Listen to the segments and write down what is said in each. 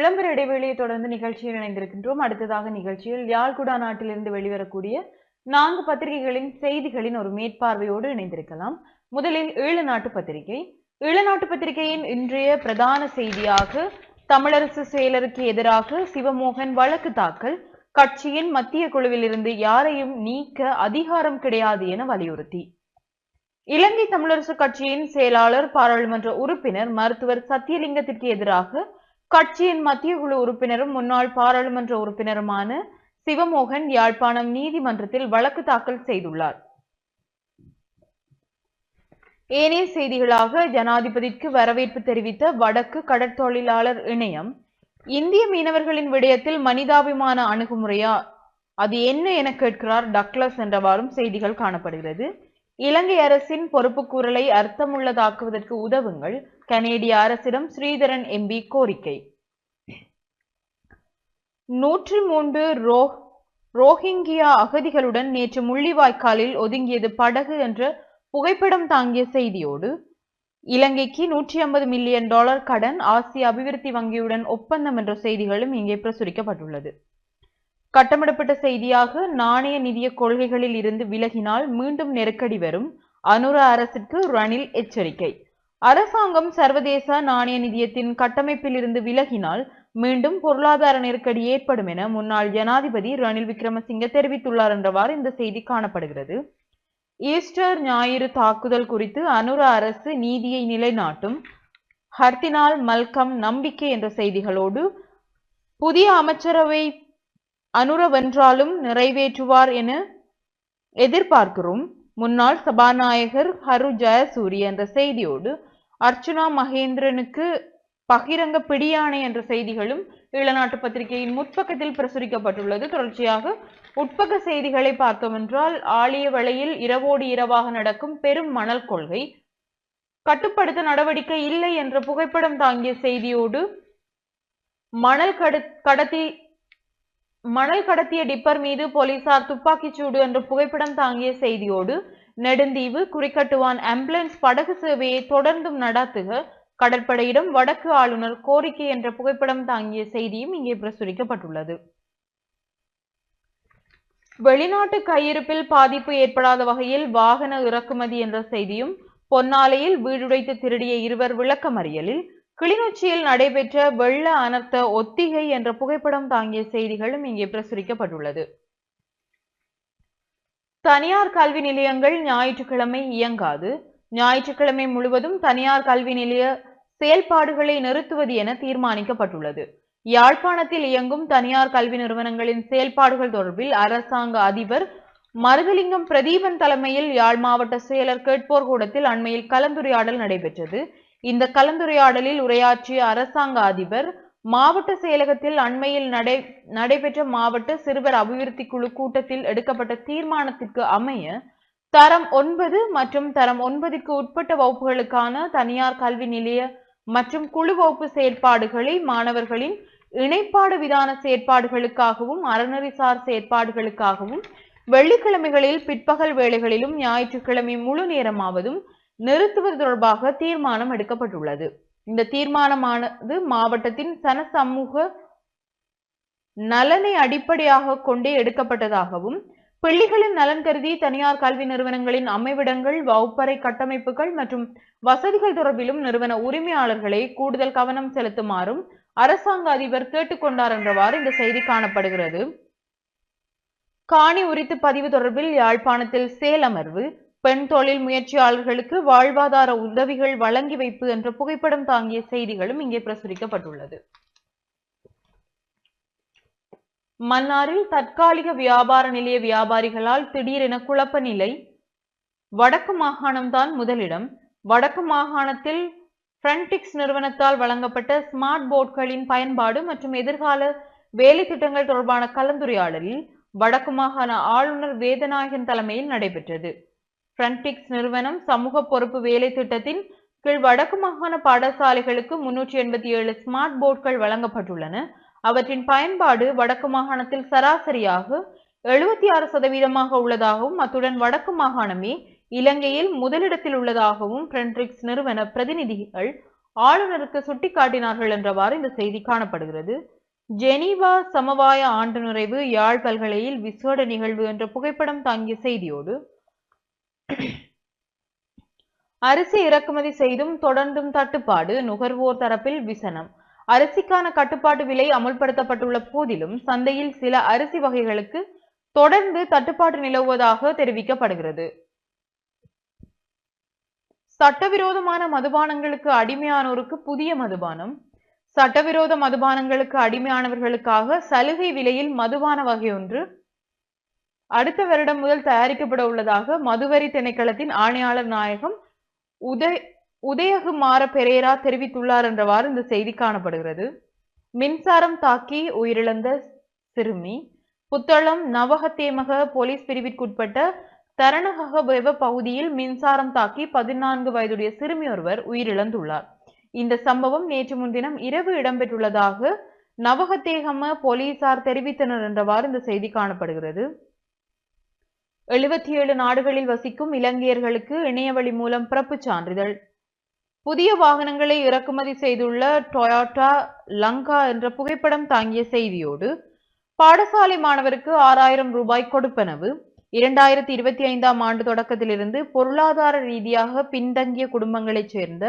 விளம்பர இடைவேளையை தொடர்ந்து நிகழ்ச்சியில் இணைந்திருக்கின்றோம். அடுத்ததாக நிகழ்ச்சியில் யாழ்குடா நாட்டிலிருந்து வெளிவரக்கூடிய 4 பத்திரிகைகளின் செய்திகளின் ஒரு மேற்பார்வையோடு இணைந்திருக்கலாம். முதலில் ஈழநாட்டு பத்திரிகை. ஈழநாட்டு பத்திரிகையின் இன்றைய பிரதான செய்தியாக தமிழரசு செயலருக்கு எதிராக சிவமோகன் வழக்கு தாக்கல், கட்சியின் மத்திய குழுவில் இருந்து யாரையும் நீக்க அதிகாரம் கிடையாது என வலியுறுத்தி. இலங்கை தமிழரசு கட்சியின் செயலாளர் பாராளுமன்ற உறுப்பினர் மருத்துவர் சத்தியலிங்கத்திற்கு எதிராக கட்சியின் மத்திய குழு உறுப்பினரும் முன்னாள் பாராளுமன்ற உறுப்பினருமான சிவமோகன் யாழ்ப்பாணம் நீதிமன்றத்தில் வழக்கு தாக்கல் செய்துள்ளார். ஏனைய செய்திகளாக ஜனாதிபதிக்கு வரவேற்பு தெரிவித்த வடக்கு கடற்தொழிலாளர் இணையம், இந்திய மீனவர்களின் விடயத்தில் மனிதாபிமான அணுகுமுறையா, அது என்ன என கேட்கிறார் டக்ளஸ் என்றவாறும் செய்திகள் காணப்படுகிறது. இலங்கை அரசின் பொறுப்புக்கூறலை அர்த்தமுள்ளதாக்குவதற்கு உதவுங்கள், கனேடிய அரசிடம் ஸ்ரீதரன் எம்பி கோரிக்கை. 103 ரோஹிங்கியா அகதிகளுடன் நேற்று முள்ளிவாய்க்காலில் ஒதுங்கியது படகு என்ற புகைப்படம் தாங்கிய செய்தியோடு, இலங்கைக்கு $150 மில்லியன் கடன், ஆசிய அபிவிருத்தி வங்கியுடன் ஒப்பந்தம் என்ற செய்திகளும் இங்கே பிரசுரிக்கப்பட்டுள்ளது. கட்டமிடப்பட்ட செய்தியாக, நாணய நிதிய கொள்கைகளில் இருந்து விலகினால் மீண்டும் நெருக்கடி வரும், அனுர அரசிற்கு ரணில் எச்சரிக்கை. அரசாங்கம் சர்வதேச நாணய நிதியத்தின் கட்டமைப்பில் இருந்து விலகினால் மீண்டும் பொருளாதார நெருக்கடி ஏற்படும் என முன்னாள் ஜனாதிபதி ரணில் விக்ரமசிங்க தெரிவித்துள்ளார் என்றவாறு இந்த செய்தி காணப்படுகிறது. ஈஸ்டர் ஞாயிறு தாக்குதல் குறித்து அனுர அரசு நீதியை நிலைநாட்டும், ஹர்தினால் மல்கம் நம்பிக்கை என்ற செய்திகளோடு, புதிய அமைச்சரவை அனுர வென்றாலும் நிறைவேற்றுவார் என எதிர்பார்க்கிறோம், முன்னாள் சபாநாயகர் ஹரு ஜெயசூரிய என்ற செய்தியோடு, அர்ச்சுனா மகேந்திரனுக்கு பகிரங்க பிடியாணை என்ற செய்திகளும் ஈழநாட்டு பத்திரிகையின் முற்பக்கத்தில் பிரசுரிக்கப்பட்டுள்ளது. தொடர்ச்சியாக உட்பக்க செய்திகளை பார்த்தோம் என்றால், ஆழியவளையில் இரவோடு இரவாக நடக்கும் பெரும் மணல் கொள்கை, கட்டுப்படுத்த நடவடிக்கை இல்லை என்ற புகைப்படம் தாங்கிய செய்தியோடு, மணல் கடத்திய டிப்பர் மீது போலீசார் துப்பாக்கிச்சூடு என்ற புகைப்படம் தாங்கிய செய்தியோடு, நெடுந்தீவு குறிக்கட்டுவான் ஆம்புலன்ஸ் படகு சேவையை தொடர்ந்தும் நடத்துக, கடற்படையிடம் வடக்கு ஆளுநர் கோரிக்கை என்ற புகைப்படம் தாங்கிய செய்தியும் இங்கே பிரசுரிக்கப்பட்டுள்ளது. வெளிநாட்டு கையிருப்பில் பாதிப்பு ஏற்படாத வகையில் வாகன இறக்குமதி என்ற செய்தியும், பொன்னாலையில் வீடுடைத்து திருடிய 2 விளக்கமறியலில், கிளிநொச்சியில் நடைபெற்ற வெள்ள அனர்த்த ஒத்திகை என்ற புகைப்படம் தாங்கிய செய்திகளும் இங்கே பிரசுரிக்கப்பட்டுள்ளது. தனியார் கல்வி நிலையங்கள் ஞாயிற்றுக்கிழமை இயங்காது, ஞாயிற்றுக்கிழமை முழுவதும் தனியார் கல்வி நிலைய செயல்பாடுகளை நிறுத்துவது என தீர்மானிக்கப்பட்டுள்ளது. யாழ்ப்பாணத்தில் இயங்கும் தனியார் கல்வி நிறுவனங்களின் செயல்பாடுகள் தொடர்பில் அரசாங்க அதிபர் மருதலிங்கம் பிரதீபன் தலைமையில் யாழ் மாவட்ட செயலர் கேட்போர் கூடத்தில் அண்மையில் கலந்துரையாடல் நடைபெற்றது. இந்த கலந்துரையாடலில் உரையாற்றிய அரசாங்க அதிபர், மாவட்ட செயலகத்தில் அண்மையில் நடைபெற்ற மாவட்ட சிறுவர் அபிவிருத்தி குழு கூட்டத்தில் எடுக்கப்பட்ட தீர்மானத்திற்கு அமைய தரம் 9 மற்றும் தரம் 9க்கு உட்பட்ட வகுப்புகளுக்கான தனியார் கல்வி நிலைய மற்றும் குழு வகுப்பு செயற்பாடுகளை மாணவர்களின் இணைப்பாடு விதான செயற்பாடுகளுக்காகவும் அறநெறிசார் செயற்பாடுகளுக்காகவும் வெள்ளிக்கிழமைகளில் பிற்பகல் வேளைகளிலும் ஞாயிற்றுக்கிழமை முழு நேரமாவதும் நிறுத்துவது தொடர்பாக தீர்மானம் எடுக்கப்பட்டுள்ளது. இந்த தீர்மானமானது மாவட்டத்தின் சன சமூக நலனை அடிப்படையாக கொண்டே எடுக்கப்பட்டதாகவும், பிள்ளைகளின் நலன் கருதி தனியார் கல்வி நிறுவனங்களின் அமைவிடங்கள், வகுப்பறை கட்டமைப்புகள் மற்றும் வசதிகள் தொடர்பிலும் நிறுவன உரிமையாளர்களை கூடுதல் கவனம் செலுத்துமாறும் அரசாங்க அதிபர் கேட்டுக்கொண்டார் என்றவாறு இந்த செய்தி காணப்படுகிறது. காணி உரித்து பதிவு தொடர்பில் யாழ்ப்பாணத்தில் செயலமர்வு, பெண் தொழில் முயற்சியாளர்களுக்கு வாழ்வாதார உதவிகள் வழங்கி வைப்பு என்ற புகைப்படம் தாங்கிய செய்திகளும் இங்கே பிரசுரிக்கப்பட்டுள்ளது. மன்னாரில் தற்காலிக வியாபார நிலைய வியாபாரிகளால் திடீரென குழப்ப நிலை, வடக்கு மாகாணம்தான் முதலிடம். வடக்கு மாகாணத்தில் ஃப்ரண்டிக்ஸ் நிறுவனத்தால் வழங்கப்பட்ட ஸ்மார்ட் போர்டுகளின் பயன்பாடு மற்றும் எதிர்கால வேலை திட்டங்கள் தொடர்பான கலந்துரையாடலில் வடக்கு மாகாண ஆளுநர் வேதநாயகன் தலைமையில் நடைபெற்றது. ஃப்ரண்டிக்ஸ் நிறுவனம் சமூக பொறுப்பு வேலை திட்டத்தின் கீழ் வடக்கு மாகாண பாடசாலைகளுக்கு 387 ஸ்மார்ட் போர்டுகள் வழங்கப்பட்டுள்ளன. அவற்றின் பயன்பாடு வடக்கு மாகாணத்தில் சராசரியாக 76% உள்ளதாகவும், அத்துடன் வடக்கு மாகாணமே இலங்கையில் முதலிடத்தில் உள்ளதாகவும் ஃப்ரண்டிக்ஸ் நிறுவன பிரதிநிதிகள் ஆளுநருக்கு சுட்டிக்காட்டினார்கள் என்றவாறு இந்த செய்தி காணப்படுகிறது. ஜெனீவா சமவாய ஆண்டு நிறைவு யாழ் பல்கலையில் விசேட நிகழ்வு என்ற புகைப்படம் தாங்கிய செய்தியோடு அரிசி இறக்குமதி செய்தும் தொடர்ந்தும் தட்டுப்பாடு, நுகர்வோர் தரப்பில் விசனம். அரிசிக்கான கட்டுப்பாட்டு விலை அமுல்படுத்தப்பட்டுள்ள போதிலும் சந்தையில் சில அரிசி வகைகளுக்கு தொடர்ந்து தட்டுப்பாடு நிலவுவதாக தெரிவிக்கப்படுகிறது. சட்டவிரோதமான மதுபானங்களுக்கு அடிமையானோருக்கு புதிய மதுபானம். சட்டவிரோத மதுபானங்களுக்கு அடிமையானவர்களுக்காக சலுகை விலையில் மதுபான வகையொன்று அடுத்த வருடம் முதல் தயாரிக்கப்பட உள்ளதாக மதுவரி திணைக்களத்தின் ஆணையாளர் நாயகம் உதயகுமார பெரேரா தெரிவித்துள்ளார் என்றவாறு இந்த செய்தி காணப்படுகிறது. மின்சாரம் தாக்கி உயிரிழந்த சிறுமி. புத்தளம் நவஹத்தேமக போலீஸ் பிரிவிற்குட்பட்ட தரணஹகபெவ பகுதியில் மின்சாரம் தாக்கி 14 வயதுடைய சிறுமி ஒருவர் உயிரிழந்துள்ளார். இந்த சம்பவம் நேற்று முன்தினம் இரவு இடம்பெற்றுள்ளதாக நவஹத்தேகம போலீசார் தெரிவித்தனர் என்றவாறு இந்த செய்தி காணப்படுகிறது. 77 நாடுகளில் வசிக்கும் இலங்கையர்களுக்கு இணையவழி மூலம் பிறப்புச் சான்றிதழ். புதிய வாகனங்களை இறக்குமதி செய்துள்ள டொயோட்டா லங்கா என்ற புகைப்படம் தாங்கிய செய்தியோடு பாடசாலை மாணவருக்கு 6000 ரூபாய் கொடுப்பனவு. 2025ஆம் ஆண்டு தொடக்கத்திலிருந்து பொருளாதார ரீதியாக பின்தங்கிய குடும்பங்களைச் சேர்ந்த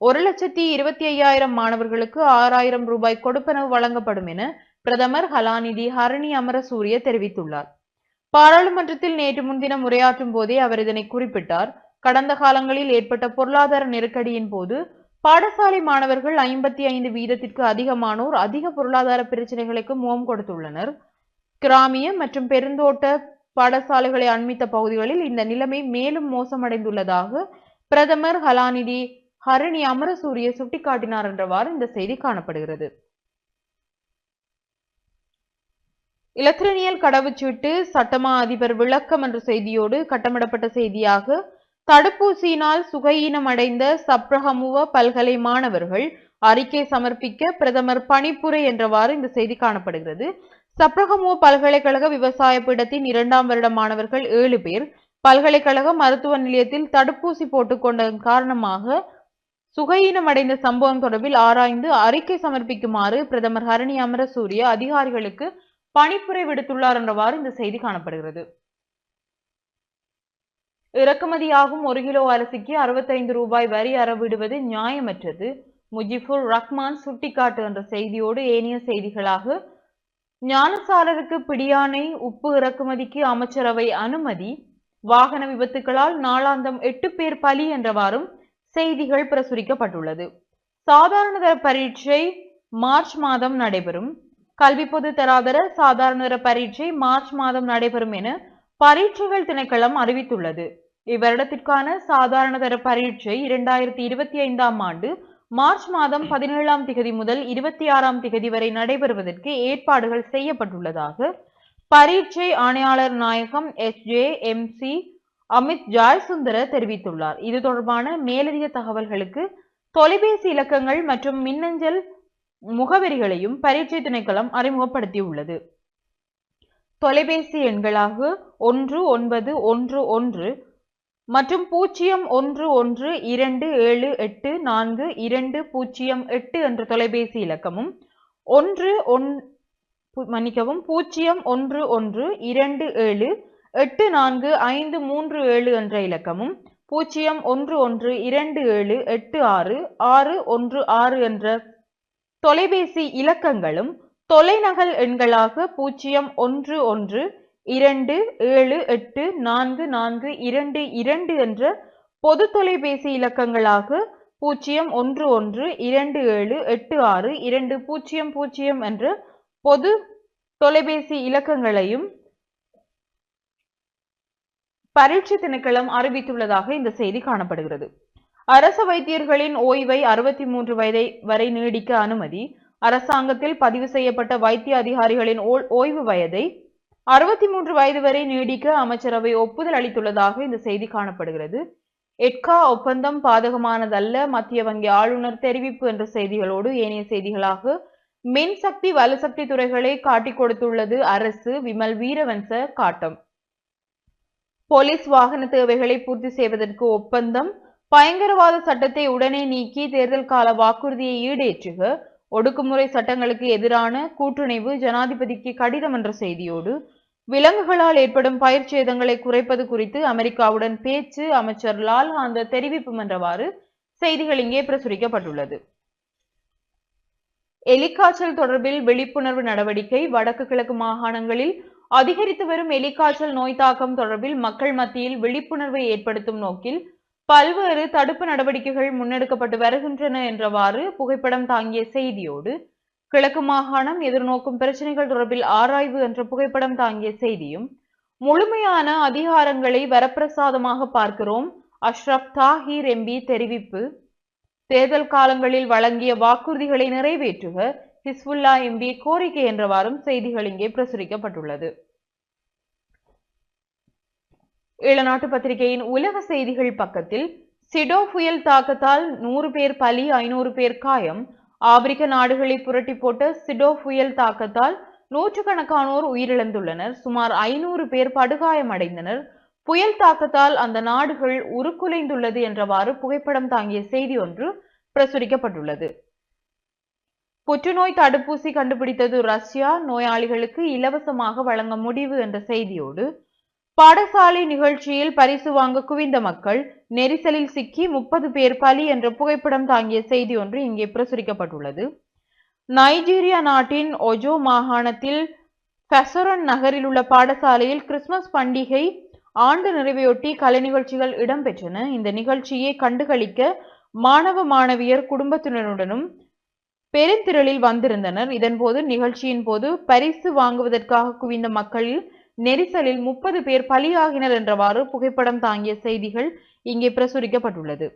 1,25,000 மாணவர்களுக்கு 6000 ரூபாய் கொடுப்பனவு வழங்கப்படும் என பிரதமர் கலாநிதி ஹரணி அமரசூரிய தெரிவித்துள்ளார். பாராளுமன்றத்தில் நேற்று முன்தினம் உரையாற்றும் போதே அவர் இதனை குறிப்பிட்டார். கடந்த காலங்களில் ஏற்பட்ட பொருளாதார நெருக்கடியின் போது பாடசாலை மாணவர்கள் 55 வீதத்திற்கு அதிகமானோர் அதிக பொருளாதார பிரச்சனைகளுக்கு முகம் கொடுத்துள்ளனர். கிராமிய மற்றும் பெருந்தோட்ட பாடசாலைகளை அண்மித்த பகுதிகளில் இந்த நிலைமை மேலும் மோசமடைந்துள்ளதாக பிரதமர் கலாநிதி ஹரணி அமரசூரிய சுட்டிக்காட்டினார் என்றவாறு இந்த செய்தி காணப்படுகிறது. இலத்திரனியல் கடவுச்சீட்டு சட்டமா அதிபர் விளக்கம் என்ற செய்தியோடு கட்டமிடப்பட்ட செய்தியாக தடுப்பூசியினால் சுகையீனம் அடைந்த சப்ரஹமுவ பல்கலை மாணவர்கள் அறிக்கை சமர்ப்பிக்க பிரதமர் பணிப்புரை என்றவாறு இந்த செய்தி காணப்படுகிறது. சப்ரஹமுவ பல்கலைக்கழக விவசாய பீடத்தின் 2ஆம் வருட மாணவர்கள் 7 பேர் பல்கலைக்கழக மருத்துவ நிலையத்தில் தடுப்பூசி போட்டுக்கொண்ட காரணமாக சுகையீனம் அடைந்த சம்பவம் தொடர்பில் ஆராய்ந்து அறிக்கை சமர்ப்பிக்குமாறு பிரதமர் ஹரணி அமரசூரிய அதிகாரிகளுக்கு பணிப்புரை விடுத்துள்ளார் என்றவாறு இந்த செய்தி காணப்படுகிறது. இறக்குமதியாகும் 1 கிலோ அரிசிக்கு 65 ரூபாய் வரி அறவிடுவது நியாயமற்றது. முஜிபுர் ரஹ்மான் சுட்டிக்காட்டு என்ற செய்தியோடு ஏனைய செய்திகளாக ஞானசாரருக்கு பிடியானை உப்பு இறக்குமதிக்கு அமைச்சரவை அனுமதி. வாகன விபத்துகளால் நாளாந்தம் 8 பேர் பலி என்றவாறும் செய்திகள் பிரசுரிக்கப்பட்டுள்ளது. சாதாரண தர பரீட்சை மார்ச் மாதம் நடைபெறும். கல்வி பொது தராதர சாதாரண தர பரீட்சை மார்ச் மாதம் நடைபெறும் என பரீட்சைகள் திணைக்களம் அறிவித்துள்ளது. இவ்வருடத்திற்கான சாதாரண தர பரீட்சை 2025ஆம் ஆண்டு மார்ச் மாதம் 17ஆம் திகதி முதல் 26ஆம் திகதி வரை நடைபெறுவதற்கு ஏற்பாடுகள் செய்யப்பட்டுள்ளதாக பரீட்சை ஆணையாளர் நாயகம் SJMC அமித் ஜாய்சுந்தர தெரிவித்துள்ளார். இது தொடர்பான மேலதிக தகவல்களுக்கு தொலைபேசி இலக்கங்கள் மற்றும் மின்னஞ்சல் முகவரிகளையும் பரீட்சை திணைக்களம் அறிமுகப்படுத்தியுள்ளது. தொலைபேசி எண்களாக 1911 மற்றும் 0112784208 என்ற தொலைபேசி இலக்கமும் 0112784537 என்ற இலக்கமும் 0112786616 என்ற தொலைபேசி இலக்கங்களும் தொலைநகல் எண்களாக 0112784422 என்ற பொது தொலைபேசி இலக்கங்களாக 0112786200 என்ற பொது தொலைபேசி இலக்கங்களையும் பரீட்சை திணைக்களம் அறிவித்துள்ளதாக இந்த செய்தி காணப்படுகிறது. அரச வைத்தியர்களின் ஓய்வை 63 வயதை வரை நீடிக்க அனுமதி. அரசாங்கத்தில் பதிவு செய்யப்பட்ட வைத்திய அதிகாரிகளின் ஓய்வு வயதை 63 வயது வரை நீடிக்க அமைச்சரவை ஒப்புதல் அளித்துள்ளதாக இந்த செய்தி காணப்படுகிறது. எட்கா ஒப்பந்தம் பாதகமானதல்ல, மத்திய வங்கி ஆளுநர் தெரிவிப்பு என்ற செய்திகளோடு ஏனைய செய்திகளாக மின்சக்தி வலுசக்தி துறைகளை காட்டிக் கொடுத்துள்ளது அரசு. விமல் வீரவன்ச காட்டம். போலீஸ் வாகன தேவைகளை பூர்த்தி செய்வதற்கு ஒப்பந்தம். பயங்கரவாத சட்டத்தை உடனே நீக்கி தேர்தல் கால வாக்குறுதியை ஈடேற்றுக, ஒடுக்குமுறை சட்டங்களுக்கு எதிரான கூட்டுணைவு ஜனாதிபதிக்கு கடிதம் என்ற செய்தியோடு, விலங்குகளால் ஏற்படும் பயிர் சேதங்களை குறைப்பது குறித்து அமெரிக்காவுடன் பேச்சு, அமைச்சர் லால்ஹாந்த தெரிவிப்பு என்றவாறு செய்திகள் இங்கே பிரசுரிக்கப்பட்டுள்ளது. எலிக்காய்ச்சல் தொடர்பில் விழிப்புணர்வு நடவடிக்கை. வடக்கு கிழக்கு மாகாணங்களில் அதிகரித்து வரும் எலிக்காய்ச்சல் நோய் தாக்கம் தொடர்பில் மக்கள் மத்தியில் விழிப்புணர்வை ஏற்படுத்தும் நோக்கில் பல்வேறு தடுப்பு நடவடிக்கைகள் முன்னெடுக்கப்பட்டு வருகின்றன என்றவாறு புகைப்படம் தாங்கிய செய்தியோடு, கிழக்கு மாகாணம் எதிர்நோக்கும் பிரச்சனைகள் தொடர்பில் ஆராய்வு என்ற புகைப்படம் தாங்கிய செய்தியும், முழுமையான அதிகாரங்களை வரப்பிரசாதமாக பார்க்கிறோம், அஷ்ரப் தாஹிர் எம்பி தெரிவிப்பு, தேர்தல் காலங்களில் வழங்கிய வாக்குறுதிகளை நிறைவேற்றுக ஹிஸ்புல்லா எம்பி கோரிக்கை என்றவாறும் செய்திகள் இங்கே பிரசுரிக்கப்பட்டுள்ளது. ஈழநாட்டு பத்திரிகையின் உலக செய்திகள் பக்கத்தில் சிடோ புயல் தாக்கத்தால் 100 பேர் பலி, 500 பேர் காயம். ஆப்பிரிக்க நாடுகளை புரட்டி போட்ட சிடோ புயல் தாக்கத்தால் நூற்றுக்கணக்கானோர் உயிரிழந்துள்ளனர். சுமார் 500 பேர் படுகாயமடைந்தனர். புயல் தாக்கத்தால் அந்த நாடுகள் உருக்குலைந்துள்ளது என்றவாறு புகைப்படம் தாங்கிய செய்தி ஒன்று பிரசுரிக்கப்பட்டுள்ளது. புற்றுநோய் தடுப்பூசி கண்டுபிடித்தது ரஷ்யா, நோயாளிகளுக்கு இலவசமாக வழங்க முடிவு என்ற செய்தியோடு, பாடசாலை நிகழ்ச்சியில் பரிசு வாங்க குவிந்த மக்கள், நெரிசலில் சிக்கி 30 பேர் பலி என்ற புகைப்படம் தாங்கிய செய்தி ஒன்று இங்கே பிரசுரிக்கப்பட்டுள்ளது. நைஜீரியா நாட்டின் ஒஜோ மாகாணத்தில் ஃபெசரன் நகரில் உள்ள பாடசாலையில் கிறிஸ்துமஸ் பண்டிகை ஆண்டு நிறைவையொட்டி கலை நிகழ்ச்சிகள் இடம்பெற்றன. இந்த நிகழ்ச்சியை கண்டுகளிக்க மாணவ மாணவியர் குடும்பத்தினருடனும் பெருந்திரளில் வந்திருந்தனர். இதன்போது நிகழ்ச்சியின் போது பரிசு வாங்குவதற்காக குவிந்த மக்களில் நெரிசலில் 30 பேர் பலியாகினர் என்றவாறு புகைப்படம் தாங்கிய செய்திகள் இங்கே பிரசுரிக்கப்பட்டுள்ளது.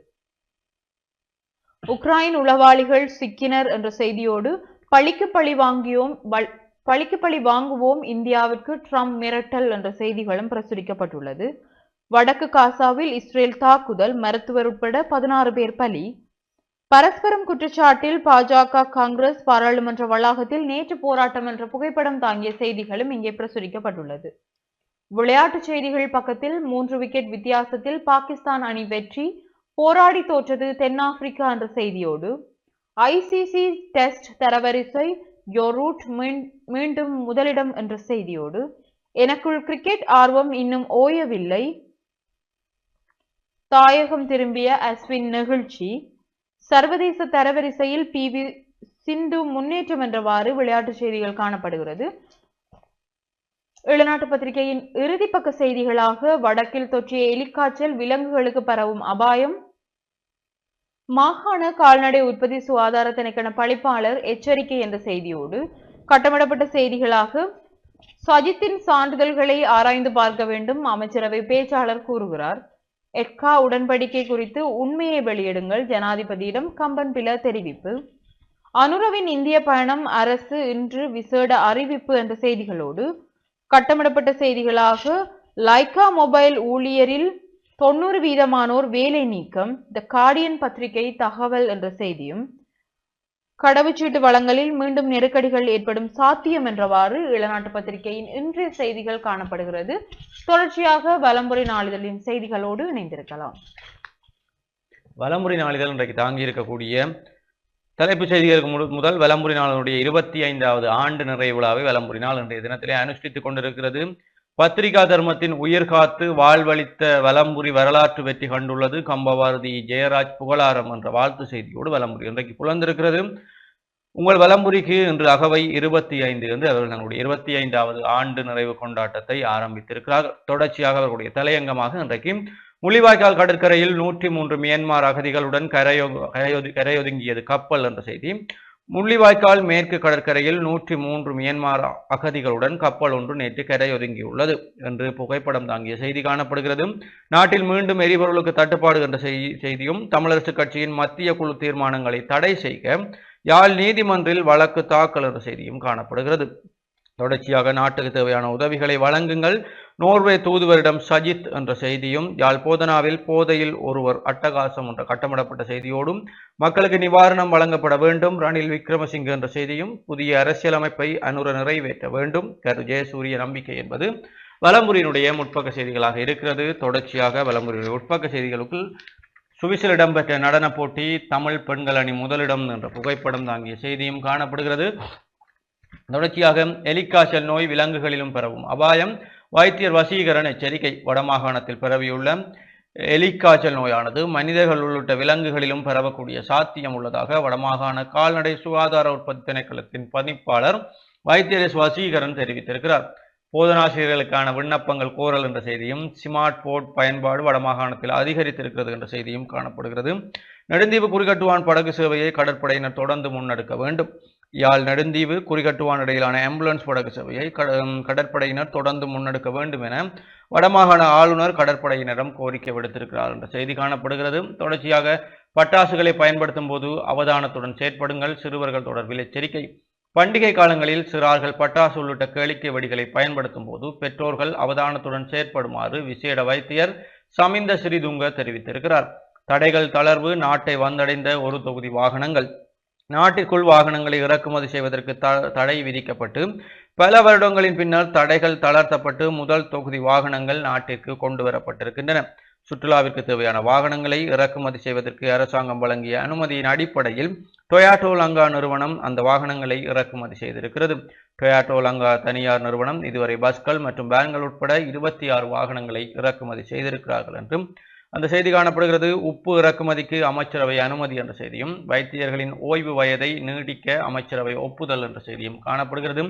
உக்ரைன் உளவாளிகள் சிக்கினர் என்ற செய்தியோடு, பழிக்கு பழி வாங்குவோம் இந்தியாவிற்கு ட்ரம்ப் மிரட்டல் என்ற செய்திகளும் பிரசுரிக்கப்பட்டுள்ளது. வடக்கு காசாவில் இஸ்ரேல் தாக்குதல், மருத்துவர் உட்பட 16 பேர் பலி. பரஸ்பரம் குற்றச்சாட்டில் பாஜக காங்கிரஸ் பாராளுமன்ற வளாகத்தில் நேற்று போராட்டம் என்ற புகைப்படம் தாங்கிய செய்திகளும் இங்கே பிரசுரிக்கப்பட்டுள்ளது. விளையாட்டுச் செய்திகள் பக்கத்தில் 3 விக்கெட் வித்தியாசத்தில் பாகிஸ்தான் அணி வெற்றி, போராடி தோற்றது தென்னாப்பிரிக்கா என்ற செய்தியோடு, ஐசிசி டெஸ்ட் தரவரிசை யோரூட் மீண்டும் முதலிடம் என்ற செய்தியோடு, எனக்குள் கிரிக்கெட் ஆர்வம் இன்னும் ஓயவில்லை, தாயகம் திரும்பிய அஸ்வின் நெகிழ்ச்சி, சர்வதேச தரவரிசையில் PV சிந்து முன்னேற்றம் என்றவாறு விளையாட்டு செய்திகள் காணப்படுகிறது. ஈழநாட்டு பத்திரிகையின் இறுதி பக்க செய்திகளாக, வடக்கில் தொற்றிய எலிக்காய்ச்சல், விலங்குகளுக்கு பரவும் அபாயம், மாகாண கால்நடை உற்பத்தி சுகாதார திணைக்கள பணிப்பாளர் எச்சரிக்கை என்ற செய்தியோடு, கட்டமிடப்பட்ட செய்திகளாக சஜித்தின் சான்றிதழ்களை ஆராய்ந்து பார்க்க வேண்டும், அமைச்சரவை பேச்சாளர் கூறுகிறார். எட்கா உடன்படிக்கை குறித்து உண்மையை வெளியிடுங்கள், ஜனாதிபதியிடம் கம்பன்பில தெரிவிப்பு. அனுரவின் இந்திய பயணம், அரசு இன்று விசேட அறிவிப்பு என்ற செய்திகளோடு, கட்டமிடப்பட்ட செய்திகளாக லைக்கா மொபைல் ஊழியரில் 90% வேலை நீக்கம், த கார்டியன் பத்திரிகை தகவல் என்ற செய்தியும், கடவுச்சீட்டு வழங்கலில் மீண்டும் நெருக்கடிகள் ஏற்படும் சாத்தியம் என்றவாறு ஈழநாட்டு பத்திரிகையின் இன்றைய செய்திகள் காணப்படுகிறது. தொடர்ச்சியாக வலம்புரி நாளிதழின் செய்திகளோடு இணைந்திருக்கலாம். வலம்புரி நாளிதழ் இன்றைக்கு தாங்கி இருக்கக்கூடிய தலைப்புச் செய்திகளுக்கு முதல் வலம்புரி நாளினுடைய 25வது ஆண்டு நிறைவு விழாவை வலம்புரி நாள் இன்றைய தினத்திலே அனுஷ்டித்துக் கொண்டிருக்கிறது. பத்திரிகா தர்மத்தின் உயிர் காத்து வாழ்வளித்த வலம்புரி வரலாற்று வெற்றி கண்டுள்ளது, கம்பவாரதி ஜெயராஜ் புகழாரம் என்ற வாழ்த்து செய்தியோடு வலம்புரி இன்றைக்கு புலந்திருக்கிறது. உங்கள் வலம்புரிக்கு இன்று அகவை 25 என்று அவர்கள் தங்களுடைய 25வது ஆண்டு நிறைவு கொண்டாட்டத்தை ஆரம்பித்திருக்கிறார். தொடர்ச்சியாக அவர்களுடைய தலையங்கமாக இன்றைக்கு முள்ளிவாய்க்கால் கடற்கரையில் 103 மியான்மர் அகதிகளுடன் கரையொதுங்கியது கப்பல் என்ற செய்தி. முள்ளிவாய்க்கால் மேற்கு கடற்கரையில் 103 மியான்மர் அகதிகளுடன் கப்பல் ஒன்று நேற்று கரையொதுங்கியுள்ளது என்று புகைப்படம் தாங்கிய செய்தி காணப்படுகிறது. நாட்டில் மீண்டும் எரிபொருளுக்கு தட்டுப்பாடு என்ற செய்தியும், தமிழரசு கட்சியின் மத்திய குழு தீர்மானங்களை தடை செய்ய யாழ் நீதிமன்றில் வழக்கு தாக்கல் என்ற செய்தியும் காணப்படுகிறது. தொடர்ச்சியாக நாட்டுக்கு தேவையான உதவிகளை வழங்குங்கள், நோர்வே தூதுவரிடம் சஜித் என்ற செய்தியும், யாழ் போதனாவில் போதையில் ஒருவர் அட்டகாசம் என்ற கட்டமிடப்பட்ட செய்தியோடும், மக்களுக்கு நிவாரணம் வழங்கப்பட வேண்டும், ரணில் விக்ரமசிங்க என்ற செய்தியும், புதிய அரசியலமைப்பை அனுர நிறைவேற்ற வேண்டும், கரு ஜெயசூரிய நம்பிக்கை என்பது வலம்புரியினுடைய முற்பக்க செய்திகளாக இருக்கிறது. தொடர்ச்சியாக வலம்புரியினுடைய உட்பக்க செய்திகளுக்குள் சுவிஸில் இடம்பெற்ற நடன போட்டி தமிழ் பெண்கள் அணி முதலிடம் என்ற புகைப்படம் தாங்கிய செய்தியும் காணப்படுகிறது. தொடர்ச்சியாக எலிக்காய்ச்சல் நோய் விலங்குகளிலும் பரவும் அபாயம், வைத்தியர் வசீகரன் எச்சரிக்கை. வடமாகாணத்தில் பரவியுள்ள எலிக்காய்ச்சல் நோயானது மனிதர்கள் உள்ளிட்ட விலங்குகளிலும் பரவக்கூடிய சாத்தியம் உள்ளதாக வடமாகாண கால்நடை சுகாதார உற்பத்தி திணைக்களத்தின் பணிப்பாளர் வைத்தியர் எஸ் வசீகரன் தெரிவித்திருக்கிறார். போதனாசிரியர்களுக்கான விண்ணப்பங்கள் கோரல் என்ற செய்தியும், ஸ்மார்ட் போர்ட் பயன்பாடு வடமாகாணத்தில் அதிகரித்திருக்கிறது என்ற செய்தியும் காணப்படுகிறது. நெடுந்தீவு குறிகட்டுவான் படகு சேவையை கடற்படையினர் தொடர்ந்து முன்னெடுக்க வேண்டும். யாழ் நெடுந்தீவு குறிகட்டுவான் இடையிலான ஆம்புலன்ஸ் படகு சேவையை கடற்படையினர் தொடர்ந்து முன்னெடுக்க வேண்டும் என வடமாகாண ஆளுநர் கடற்படையினரிடம் கோரிக்கை விடுத்திருக்கிறார் என்ற செய்தி காணப்படுகிறது. தொடர்ச்சியாக பட்டாசுகளை பயன்படுத்தும் போது அவதானத்துடன் செயற்படுங்கள், சிறுவர்கள் தொடர்பில் எச்சரிக்கை. பண்டிகை காலங்களில் சிறார்கள் பட்டாசு உள்ளிட்ட கேளிக்கை வெடிகளை பயன்படுத்தும் போது பெற்றோர்கள் அவதானத்துடன் செயற்படுமாறு விசேட வைத்தியர் சமிந்த ஸ்ரீதுங்க தெரிவித்திருக்கிறார். தடைகள் தளர்வு. நாட்டை வந்தடைந்த ஒரு தொகுதி வாகனங்கள். நாட்டிற்குள் வாகனங்களை இறக்குமதி செய்வதற்கு தடை விதிக்கப்பட்டு பல வருடங்களின் பின்னர் தடைகள் தளர்த்தப்பட்டு முதல் தொகுதி வாகனங்கள் நாட்டிற்கு கொண்டு வரப்பட்டிருக்கின்றன. சுற்றுலாவிற்கு தேவையான வாகனங்களை இறக்குமதி செய்வதற்கு அரசாங்கம் வழங்கிய அனுமதியின் அடிப்படையில் டொயாட்டோ லங்கா நிறுவனம் அந்த வாகனங்களை இறக்குமதி செய்திருக்கிறது. டொயாட்டோ லங்கா தனியார் நிறுவனம் இதுவரை பஸ்கள் மற்றும் வேன்கள் உட்பட 26 வாகனங்களை இறக்குமதி செய்திருக்கிறார்கள் என்றும் அந்த செய்தி காணப்படுகிறது. உப்பு இறக்குமதிக்கு அமைச்சரவை அனுமதி என்ற செய்தியும், வைத்தியர்களின் ஓய்வு வயதை நீடிக்க அமைச்சரவை ஒப்புதல் என்ற செய்தியும் காணப்படுகிறது.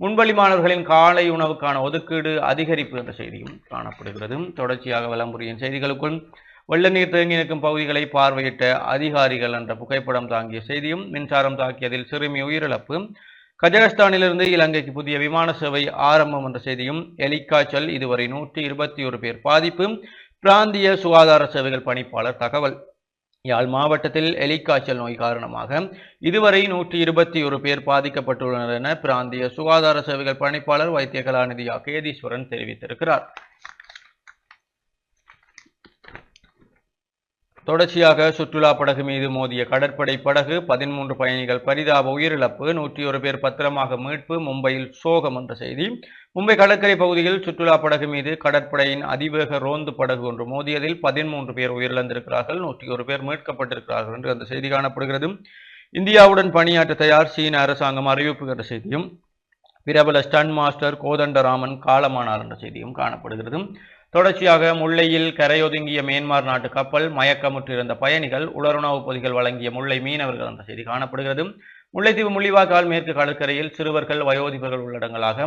முன்பள்ளி மாணவர்களின் காலை உணவுக்கான ஒதுக்கீடு அதிகரிப்பு என்ற செய்தியும் காணப்படுகிறது. தொடர்ச்சியாக விளம்பரியின் செய்திகளுக்குள் வெள்ள நீர் தேங்கி நிற்கும் பகுதிகளை பார்வையிட்ட அதிகாரிகள் என்ற புகைப்படம் தாங்கிய செய்தியும், மின்சாரம் தாக்கியதில் சிறுமி உயிரிழப்பு, கஜகஸ்தானிலிருந்து இலங்கைக்கு புதிய விமான சேவை ஆரம்பம் என்ற செய்தியும், எலிக்காய்ச்சல் இதுவரை 121 பேர் பாதிப்பு, பிராந்திய சுகாதார சேவைகள் பணிப்பாளர் தகவல். யாழ் மாவட்டத்தில் எலிக்காய்ச்சல் நோய் காரணமாக இதுவரை 121 பேர் பாதிக்கப்பட்டுள்ளனர் என பிராந்திய சுகாதார சேவைகள் பணிப்பாளர் வைத்திய கலாநிதி கேதீஸ்வரன் தெரிவித்திருக்கிறார். தொடர்ச்சியாக சுற்றுலா படகு மீது மோதிய கடற்படை படகு, 13 பயணிகள் பரிதாப உயிரிழப்பு, 101 பேர் பத்திரமாக மீட்பு, மும்பையில் சோகம் என்ற செய்தி. மும்பை கடற்கரை பகுதியில் சுற்றுலா படகு மீது கடற்படையின் அதிவேக ரோந்து படகு ஒன்று மோதியதில் 13 பேர் உயிரிழந்திருக்கிறார்கள், 101 பேர் மீட்கப்பட்டிருக்கிறார்கள் என்று அந்த செய்தி காணப்படுகிறது. இந்தியாவுடன் பணியாற்ற தயார் சீன அரசாங்கம் அறிவிப்பு என்ற செய்தியும், பிரபல ஸ்டன் மாஸ்டர் கோதண்டராமன் காலமானார் என்ற செய்தியும் காணப்படுகிறது. தொடர்ச்சியாக முல்லையில் கரையொதுங்கிய மியான்மர் நாட்டு கப்பல், மயக்கமுற்றிருந்த பயணிகள், உலருணவு பொதிகள் வழங்கிய முல்லை மீனவர்கள் என்ற செய்தி காணப்படுகிறது. முல்லைத்தீவு முள்ளிவாய்க்கால் மேற்கு கடற்கரையில் சிறுவர்கள் வயோதிபர்கள் உள்ளடங்களாக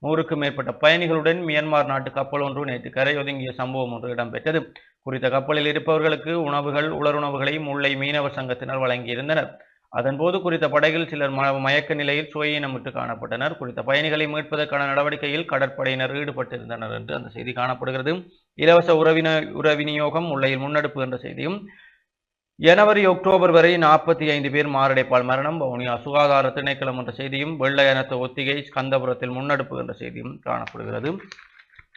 100க்கும் மேற்பட்ட பயணிகளுடன் மியான்மர் நாட்டு கப்பல் ஒன்று நேற்று கரையொதுங்கிய சம்பவம் ஒன்று இடம்பெற்றது. குறித்த கப்பலில் இருப்பவர்களுக்கு உணவுகள், உலருணவுகளை முல்லை மீனவர் சங்கத்தினர் வழங்கியிருந்தனர். அதன்போது குறித்த படகில் சிலர் மயக்க நிலையில் சுயீனமிட்டு காணப்பட்டனர். குறித்த பயணிகளை மீட்பதற்கான நடவடிக்கையில் கடற்படையினர் ஈடுபட்டிருந்தனர் என்று அந்த செய்தி காணப்படுகிறது. இலவச உறவிநியோகம் முல்லையில் முன்னெடுப்பு என்ற செய்தியும், ஜனவரி அக்டோபர் வரை 45 பேர் மாரடைப்பால் மரணம், வவுனியா சுகாதார திணைக்களம் என்ற செய்தியும், வெள்ளையனத்த ஒத்திகை ஸ்கந்தபுரத்தில் முன்னெடுப்பு என்ற செய்தியும் காணப்படுகிறது.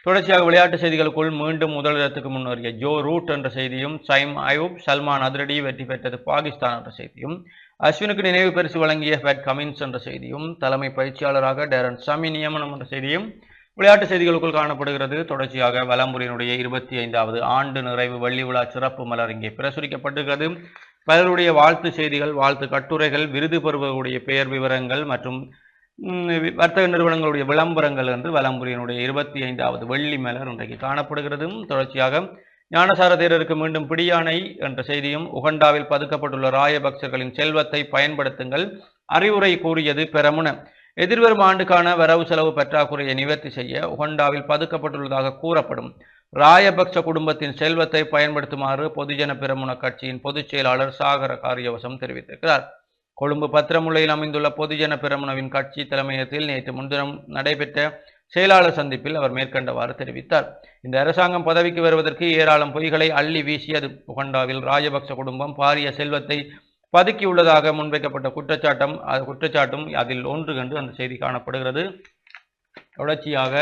தொடர்ச்சியாக விளையாட்டு செய்திகளுக்குள் மீண்டும் முதலிடத்துக்கு முன்னேறிய ஜோ ரூட் என்ற செய்தியும், சைம் அயூப் சல்மான் அதிரடி வெற்றி பெற்றது பாகிஸ்தான் என்ற செய்தியும், அஸ்வினுக்கு நினைவு பரிசு வழங்கிய பேட் கமின்ஸ் என்ற செய்தியும், தலைமை பயிற்சியாளராக டேரன் சமி நியமனம் என்ற செய்தியும் விளையாட்டு செய்திகளுக்குள் காணப்படுகிறது. தொடர்ச்சியாக வலம்புரியினுடைய 25வது ஆண்டு நிறைவு வெள்ளி விழா சிறப்பு மலர் இங்கே பிரசுரிக்கப்பட்டிருக்கிறது. பலருடைய வாழ்த்து செய்திகள், வாழ்த்து கட்டுரைகள், விருது பெறுபவர்களுடைய பெயர் விவரங்கள் மற்றும் வர்த்தக நிறுவனங்களுடைய விளம்பரங்கள் என்று வலம்புரியினுடைய 25வது வெள்ளி மலர் இன்றைக்கு காணப்படுகிறது. தொடர்ச்சியாக ஞானசார தேரருக்கு மீண்டும் பிடியானை என்ற செய்தியும், உகண்டாவில் பதுக்கப்பட்டுள்ள ராயபக்சர்களின் செல்வத்தை பயன்படுத்துங்கள், அறிவுரை கூறியது பெரமுன. எதிர்வரும் ஆண்டுக்கான வரவு செலவு பற்றாக்குறையை நிவர்த்தி செய்ய உகண்டாவில் பதுக்கப்பட்டுள்ளதாக கூறப்படும் ராயபக்ச குடும்பத்தின் செல்வத்தை பயன்படுத்துமாறு பொதுஜன பெரமுன கட்சியின் பொதுச் செயலாளர் சாகர காரியவசம் தெரிவித்திருக்கிறார். கொழும்பு பத்திரமுல்லையில் அமைந்துள்ள பொதுஜன பெரமுனவின் கட்சி தலைமையகத்தில் நேற்று முன்தினம் நடைபெற்ற செயலாளர் சந்திப்பில் அவர் மேற்கண்டவாறு தெரிவித்தார். இந்த அரசாங்கம் பதவிக்கு வருவதற்கு ஏராளம் பொய்களை அள்ளி வீசியது. உகண்டாவில் ராஜபக்ச குடும்பம் பாரிய செல்வத்தை பதுக்கியுள்ளதாக முன்வைக்கப்பட்ட குற்றச்சாட்டும் அதில் ஒன்று என்று அந்த செய்தி காணப்படுகிறது. தொடர்ச்சியாக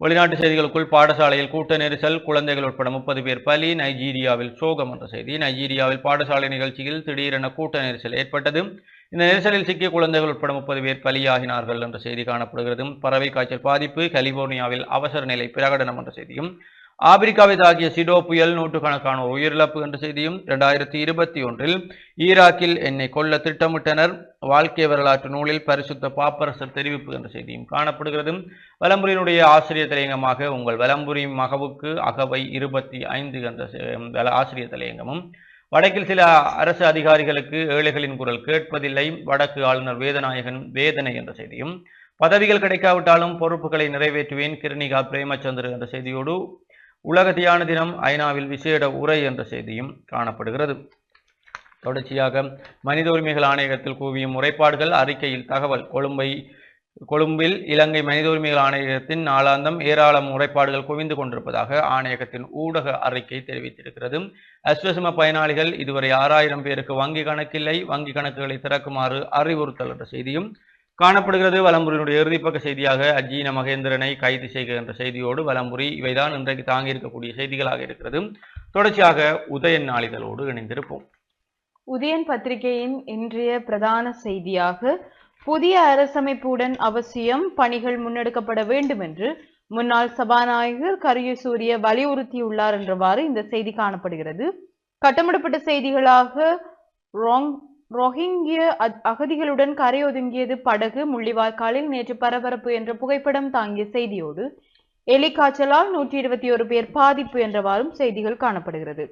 வெளிநாட்டு செய்திகளுக்குள் பாடசாலையில் கூட்ட நெரிசல், குழந்தைகள் உட்பட 30 பேர் பலி, நைஜீரியாவில் சோகம் என்ற செய்தி. நைஜீரியாவில் பாடசாலை நிகழ்ச்சியில் திடீரென கூட்ட நெரிசல் ஏற்பட்டது. இந்த நெரிசலில் சிக்கிய குழந்தைகள் உட்பட 30 பேர் பலியாகினார்கள் என்ற செய்தி காணப்படுகிறது. பறவை காய்ச்சல் பாதிப்பு, கலிபோர்னியாவில் அவசர நிலை பிரகடனம் என்ற செய்தியும், ஆப்பிரிக்காவை தாக்கிய சிடோ புயல் நூற்றுக்கணக்கானோர் உயிரிழப்பு என்ற செய்தியும், 2021 ஈராக்கில் என்னை கொல்ல திட்டமிட்டனர், வாழ்க்கை வரலாற்று நூலில் பரிசுத்த பாப்பரசர் தெரிவிப்பு என்ற செய்தியும் காணப்படுகிறது. வலம்புரியினுடைய ஆசிரியர் தலையங்கமாக உங்கள் வலம்புரி மகவுக்கு அகவை 25 என்ற ஆசிரியர் தலையங்கமும், வடக்கில் சில அரசு அதிகாரிகளுக்கு ஏழைகளின் குரல் கேட்பதில்லை, வடக்கு ஆளுநர் வேதநாயகன் வேதனை என்ற செய்தியும், பதவிகள் கிடைக்காவிட்டாலும் பொறுப்புகளை நிறைவேற்றுவேன் கிருணிகா பிரேமச்சந்திர என்ற செய்தியோடு உலக தியான தினம் ஐநாவில் விசேட உரை என்ற செய்தியும் காணப்படுகிறது. தொடர்ச்சியாக மனித உரிமைகள் ஆணையகத்தில் குவியும் முறைப்பாடுகள் அறிக்கையில் தகவல். கொழும்பில் இலங்கை மனித உரிமைகள் ஆணையகத்தின் நாளாந்தம் ஏராளம் முறைப்பாடுகள் குவிந்து கொண்டிருப்பதாக ஆணையகத்தின் ஊடக அறிக்கை தெரிவித்திருக்கிறது. அஸ்வசம பயனாளிகள் இதுவரை 6000 பேருக்கு வங்கி கணக்கில்லை, வங்கி கணக்குகளை திறக்குமாறு அறிவுறுத்தல் என்ற செய்தியும் காணப்படுகிறது. வலம்புரியினுடைய இறுதிப்பக்க செய்தியாக அஜீன மகேந்திரனை கைது செய்க என்ற செய்தியோடு வலம்புரி இவைதான் இன்றைக்கு தாங்கி இருக்கக்கூடிய செய்திகளாக இருக்கிறது. தொடர்ச்சியாக உதயன் நாளிதழோடு இணைந்திருப்போம். உதயன் பத்திரிகையின் இன்றைய பிரதான செய்தியாக புதிய அரசமைப்புடன் அவசியம் பணிகள் முன்னெடுக்கப்பட வேண்டும் என்று முன்னாள் சபாநாயகர் கரியசூரிய வலியுறுத்தியுள்ளார் என்றவாறு இந்த செய்தி காணப்படுகிறது. கட்டமிடப்பட்ட செய்திகளாக ரோஹிங்கிய அகதிகளுடன் கரையொதுங்கியது படகு முள்ளிவாய்க்காலில் நேற்று பரபரப்பு என்ற புகைப்படம் தாங்கிய செய்தியோடு எலிக்காய்ச்சலால் 121 பேர் பாதிப்பு என்றவாறும் செய்திகள் காணப்படுகிறது.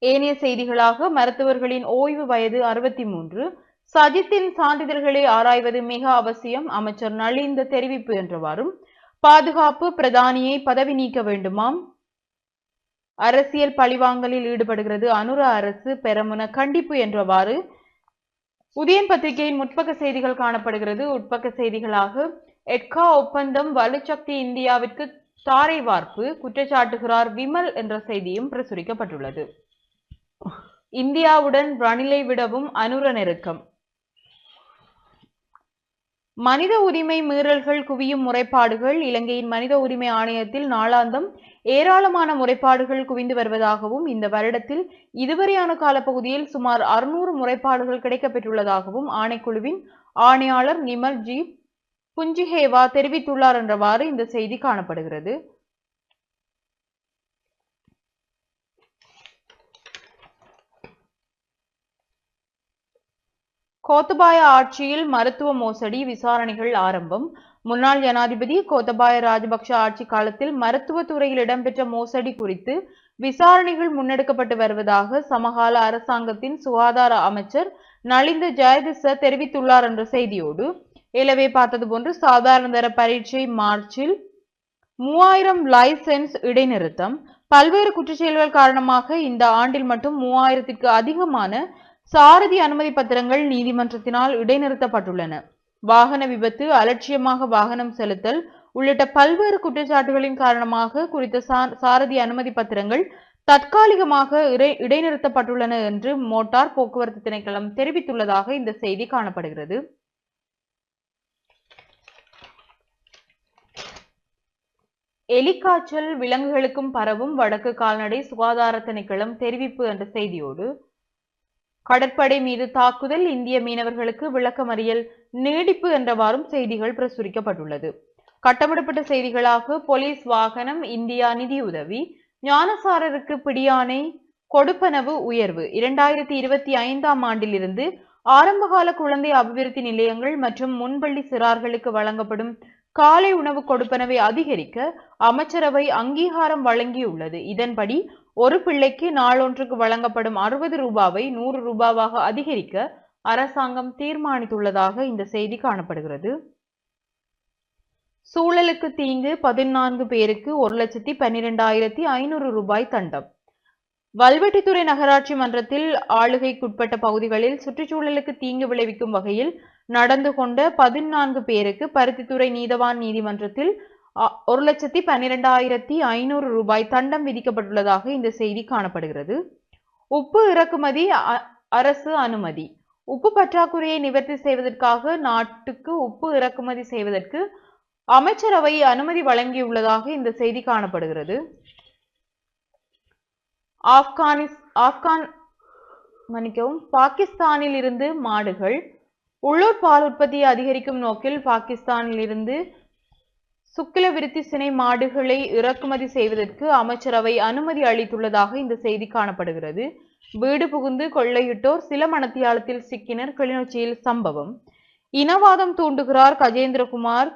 ஏனைய செய்திகளாக மருத்துவர்களின் ஓய்வு வயது 63, சஜித்தின் சான்றிதழ்களை ஆராய்வது மிக அவசியம், அமைச்சர் நலிந்த தெரிவிப்பு என்றவாறும், பாதுகாப்பு பிரதானியை பதவி நீக்க வேண்டுமாம், அரசியல் பழிவாங்கலில் ஈடுபடுகிறது அனுர அரசு, பெரமுன கண்டிப்பு என்றவாறு உதயன் பத்திரிகையின் முற்பக்க செய்திகள் காணப்படுகிறது. உட்பக்க செய்திகளாக எட்கா ஒப்பந்தம் வலுசக்தி இந்தியாவிற்கு தாரை வார்ப்பு குற்றச்சாட்டுகிறார் விமல் என்ற செய்தியும் பிரசுரிக்கப்பட்டுள்ளது. இந்தியாவுடன் ரணிலை விடவும் அனுர நெருக்கம். மனித உரிமை மீறல்கள் குவியும் முறைப்பாடுகள். இலங்கையின் மனித உரிமை ஆணையத்தில் நாளாந்தம் ஏராளமான முறைப்பாடுகள் குவிந்து வருவதாகவும், இந்த வருடத்தில் இதுவரையான காலப்பகுதியில் சுமார் 600 முறைப்பாடுகள் கிடைக்கப்பெற்றுள்ளதாகவும் ஆணைக்குழுவின் ஆணையாளர் நிமல் ஜி புஞ்சிஹேவா தெரிவித்துள்ளார் என்றவாறு இந்த செய்தி காணப்படுகிறது. கோத்தபாய ஆட்சியில் மருத்துவ மோசடி விசாரணைகள் ஆரம்பம். முன்னாள் ஜனாதிபதி கோத்தபாய ராஜபக்ஷ ஆட்சி காலத்தில் மருத்துவத்துறையில் இடம்பெற்ற மோசடி குறித்து விசாரணைகள் முன்னெடுக்கப்பட்டு வருவதாக சமகால அரசாங்கத்தின் சுகாதார அமைச்சர் நலிந்த ஜெயதிச தெரிவித்துள்ளார் என்ற செய்தியோடு, ஏலவே பார்த்தது போன்று சாதாரண தர பரீட்சை மார்ச்சில் 3000 லைசென்ஸ் இடைநிறுத்தம். பல்வேறு குற்றச்செயல்கள் காரணமாக இந்த ஆண்டில் மட்டும் 3000க்கு அதிகமான சாரதி அனுமதி பத்திரங்கள் நீதிமன்றத்தினால் இடைநிறுத்தப்பட்டுள்ளன. வாகன விபத்து, அலட்சியமாக வாகனம் செலுத்தல் உள்ளிட்ட பல்வேறு குற்றச்சாட்டுகளின் காரணமாக குறித்த சாரதி அனுமதி பத்திரங்கள் தற்காலிகமாக இடைநிறுத்தப்பட்டுள்ளன என்று மோட்டார் போக்குவரத்து திணைக்களம் தெரிவித்துள்ளதாக இந்த செய்தி காணப்படுகிறது. எலிக்காய்ச்சல் விலங்குகளுக்கும் பரவும், வடக்கு கால்நடை சுகாதார திணைக்களம் தெரிவிப்பு என்ற செய்தியோடு, கடற்படை மீது தாக்குதல், இந்திய மீனவர்களுக்கு விளக்கமறியல் நீடிப்பு என்றவாறும் செய்திகள் பிரசுரிக்கப்பட்டுள்ளது. கட்டமிடப்பட்ட செய்திகளாக போலீஸ் வாகனம், இந்தியா நிதியுதவி, ஞானசாரருக்கு பிடியாணை, கொடுப்பனவு உயர்வு, 2025ஆம் ஆண்டிலிருந்து ஆரம்பகால குழந்தை அபிவிருத்தி நிலையங்கள் மற்றும் முன்பள்ளி சிறார்களுக்கு வழங்கப்படும் காலை உணவு கொடுப்பனவை அதிகரிக்க அமைச்சரவை அங்கீகாரம் வழங்கியுள்ளது. இதன்படி ஒரு பிள்ளைக்கு நாளொன்றுக்கு வழங்கப்படும் 60 ரூபாவை 100 ரூபாவாக அதிகரிக்க அரசாங்கம் தீர்மானித்துள்ளதாக இந்த செய்தி காணப்படுகிறது. சூழலுக்கு தீங்கு 14 பேருக்கு 1,12,500 ரூபாய் தண்டம். வல்வெட்டித்துறை நகராட்சி மன்றத்தில் ஆளுகைக்குட்பட்ட பகுதிகளில் சுற்றுச்சூழலுக்கு தீங்கு விளைவிக்கும் வகையில் நடந்து கொண்ட 14 பேருக்கு பருத்தித்துறை நீதவான் நீதிமன்றத்தில் 1,12,500 ரூபாய் தண்டம் விதிக்கப்பட்டுள்ளதாக இந்த செய்தி காணப்படுகிறது. உப்பு இறக்குமதி அரசு அனுமதி. உப்பு பற்றாக்குறையை நிவர்த்தி செய்வதற்காக நாட்டுக்கு உப்பு இறக்குமதி செய்வதற்கு அமைச்சரவை அனுமதி வழங்கியுள்ளதாக இந்த செய்தி காணப்படுகிறது. பாகிஸ்தானில் இருந்து மாடுகள். உள்ளூர் பால் உற்பத்தியை அதிகரிக்கும் நோக்கில் பாகிஸ்தானில் இருந்து சுக்கில விருத்தி சினை மாடுகளை இறக்குமதி செய்வதற்கு அமைச்சரவை அனுமதி அளித்துள்ளதாக இந்த செய்தி காணப்படுகிறது. வீடு புகுந்து கொள்ளையிட்டோர் சில மணத்தியாலத்தில் சிக்கினர். கிளிநொச்சியில் சம்பவம். இனவாதம் தூண்டுகிறார் கஜேந்திரகுமார்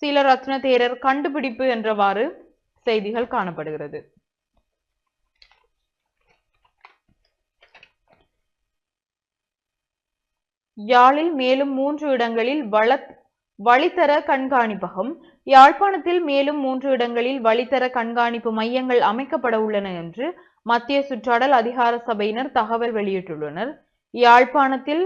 சீலரத்ன தேரர் கண்டுபிடிப்பு என்றவாறு செய்திகள் காணப்படுகிறது. யாழில் மேலும் 3 இடங்களில் வழித்தர கண்காணிப்பகம். யாழ்ப்பாணத்தில் மேலும் 3 இடங்களில் வழித்தர கண்காணிப்பு மையங்கள் அமைக்கப்பட உள்ளன என்று மத்திய சுற்றாடல் அதிகார சபையினர் தகவல் வெளியிட்டுள்ளனர். யாழ்ப்பாணத்தில்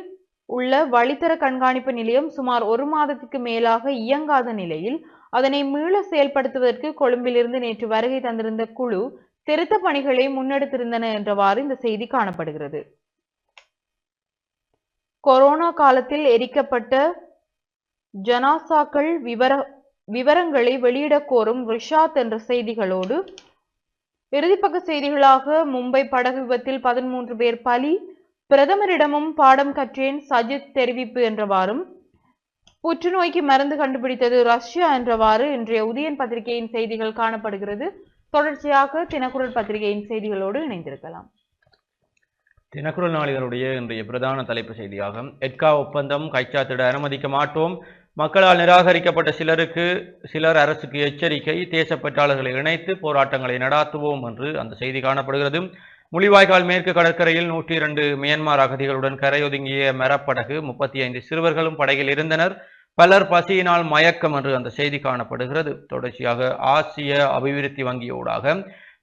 உள்ள வழித்தர கண்காணிப்பு நிலையம் சுமார் 1 மாதத்துக்கு மேலாக இயங்காத நிலையில் அதனை மீள செயல்படுத்துவதற்கு கொழும்பிலிருந்து நேற்று வருகை தந்திருந்த குழு திருத்த பணிகளை முன்னெடுத்திருந்தன என்றவாறு இந்த செய்தி காணப்படுகிறது. கொரோனா காலத்தில் எரிக்கப்பட்ட ஜனாசாக்கள் விவரங்களை வெளியிடக் கோரும் ரிஷாத் என்ற செய்திகளோடு இறுதிப்பக்க செய்திகளாக மும்பை படகு விபத்தில் 13 பேர் பலி, பிரதமரிடமும் பாடம் கற்றேன் சஜித் தெரிவிப்பு என்றவாறும், புற்றுநோய்க்கு மருந்து கண்டுபிடித்தது ரஷ்யா என்றவாறு இன்றைய உதயன் பத்திரிகையின் செய்திகள் காணப்படுகிறது. தொடர்ச்சியாக தினக்குரல் பத்திரிகையின் செய்திகளோடு இணைந்திருக்கலாம். தினக்குரல் நாளிதழுடைய இன்றைய பிரதான தலைப்பு செய்தியாக எட்கா ஒப்பந்தம் கைச்சாத்திட அனுமதிக்க மாட்டோம், மக்களால் நிராகரிக்கப்பட்ட சிலர் அரசுக்கு எச்சரிக்கை, தேசப்பற்றாளர்களை இணைத்து போராட்டங்களை நடாத்துவோம் என்று அந்த செய்தி காணப்படுகிறது. முள்ளிவாய்க்கால் மேற்கு கடற்கரையில் 102 மியான்மர் அகதிகளுடன் கரையொதுங்கிய மரப்படகு 35 சிறுவர்களும் படகில் இருந்தனர். பலர் பசியினால் மயக்கம் என்று அந்த செய்தி காணப்படுகிறது. தொடர்ச்சியாக ஆசிய அபிவிருத்தி வங்கியோடாக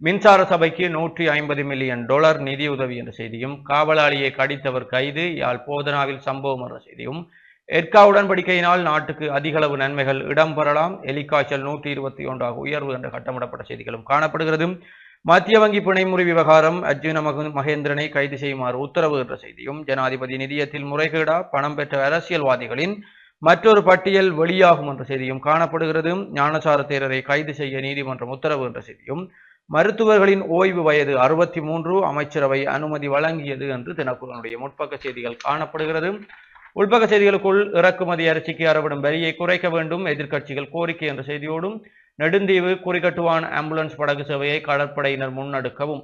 மின்சார சபைக்கு $150 மில்லியன் நிதியுதவி என்ற செய்தியும், காவலாளியை கடித்தவர் கைது, யாழ் போதனாவில் சம்பவம் என்ற செய்தியும், எட்கா உடன்படிக்கையினால் நாட்டுக்கு அதிகளவு நன்மைகள் இடம்பெறலாம், எலிக்காய்ச்சல் 121 உயர்வு என்ற கட்டமிடப்பட்ட செய்திகளும் காணப்படுகிறது. மத்திய வங்கி பிணைமுறி விவகாரம், அர்ஜுன மகேந்திரனை கைது செய்யுமாறு உத்தரவு என்ற செய்தியும், ஜனாதிபதி நிதியத்தில் முறைகேடா, பணம் பெற்ற அரசியல்வாதிகளின் மற்றொரு பட்டியல் வெளியாகும் என்ற செய்தியும் காணப்படுகிறது. ஞானசார தேரரை கைது செய்ய நீதிமன்றம் உத்தரவு என்ற செய்தியும், மருத்துவர்களின் ஓய்வு வயது 63, அமைச்சரவை அனுமதி வழங்கியது என்று தினக்குரலுடைய முற்பக்க செய்திகள் காணப்படுகிறது. உள்பக்க செய்திகளுக்குள் இறக்குமதி அரிசிக்கு அறவிடும் வரியை குறைக்க வேண்டும், எதிர்க்கட்சிகள் கோரிக்கை என்ற செய்தியோடும், நெடுந்தீவு குறிகட்டுவான் ஆம்புலன்ஸ் படகு சேவையை கடற்படையினர் முன்னெடுக்கவும்,